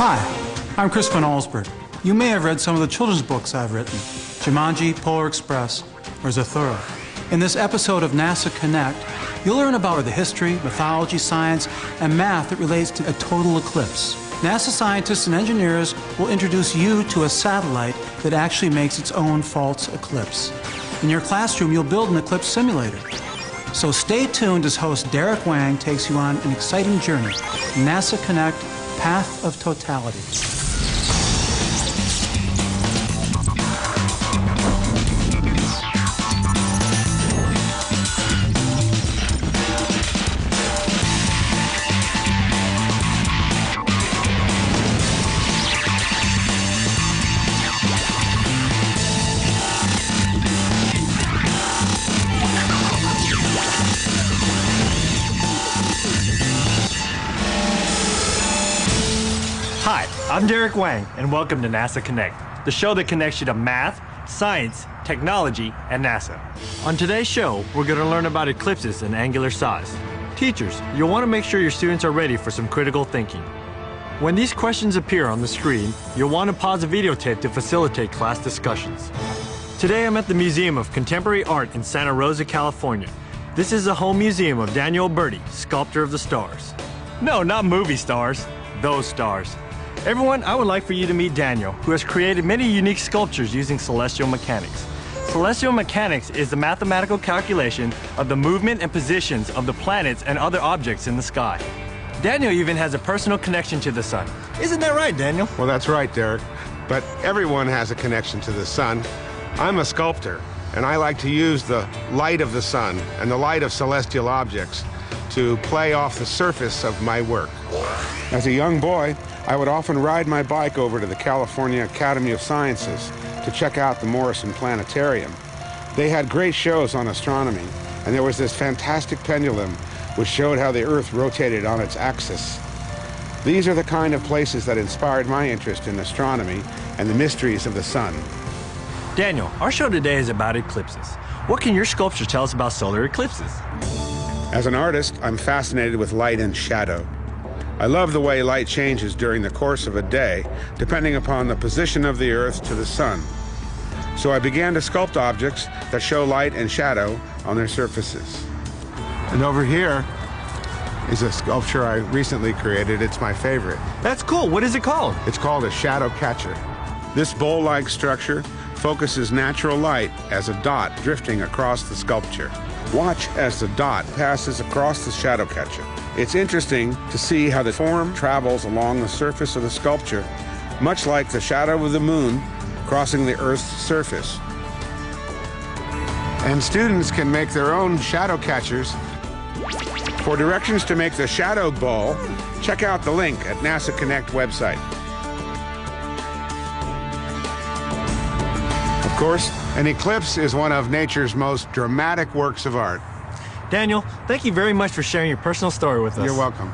Hi, I'm Chris Van Allsburg. You may have read some of the children's books I've written, Jumanji, Polar Express, or Zathura. In this episode of NASA Connect, you'll learn about the history, mythology, science, and math that relates to a total eclipse. NASA scientists and engineers will introduce you to a satellite that actually makes its own false eclipse. In your classroom, you'll build an eclipse simulator. So stay tuned as host Derek Wang takes you on an exciting journey, NASA Connect, Path of Totality. Hi, I'm Derek Wang, and welcome to NASA Connect, the show that connects you to math, science, technology, and NASA. On today's show, we're going to learn about eclipses and angular size. Teachers, you'll want to make sure your students are ready for some critical thinking. When these questions appear on the screen, you'll want to pause the videotape to facilitate class discussions. Today I'm at the Museum of Contemporary Art in Santa Rosa, California. This is the home museum of Daniel Alberti, sculptor of the stars. No, not movie stars, those stars. Everyone, I would like for you to meet Daniel, who has created many unique sculptures using celestial mechanics. Celestial mechanics is the mathematical calculation of the movement and positions of the planets and other objects in the sky. Daniel even has a personal connection to the sun. Isn't that right, Daniel? Well, that's right, Derek. But everyone has a connection to the sun. I'm a sculptor, and I like to use the light of the sun and the light of celestial objects to play off the surface of my work. As a young boy, I would often ride my bike over to the California Academy of Sciences to check out the Morrison Planetarium. They had great shows on astronomy, and there was this fantastic pendulum which showed how the Earth rotated on its axis. These are the kind of places that inspired my interest in astronomy and the mysteries of the sun. Daniel, our show today is about eclipses. What can your sculpture tell us about solar eclipses? As an artist, I'm fascinated with light and shadow. I love the way light changes during the course of a day, depending upon the position of the Earth to the sun. So I began to sculpt objects that show light and shadow on their surfaces. And over here is a sculpture I recently created. It's my favorite. That's cool. What is it called? It's called a shadow catcher. This bowl-like structure focuses natural light as a dot drifting across the sculpture. Watch as the dot passes across the shadow catcher. It's interesting to see how the form travels along the surface of the sculpture, much like the shadow of the moon crossing the Earth's surface. And students can make their own shadow catchers. For directions to make the shadow ball, check out the link at NASA Connect website. Of course, an eclipse is one of nature's most dramatic works of art. Daniel, thank you very much for sharing your personal story with us. You're welcome.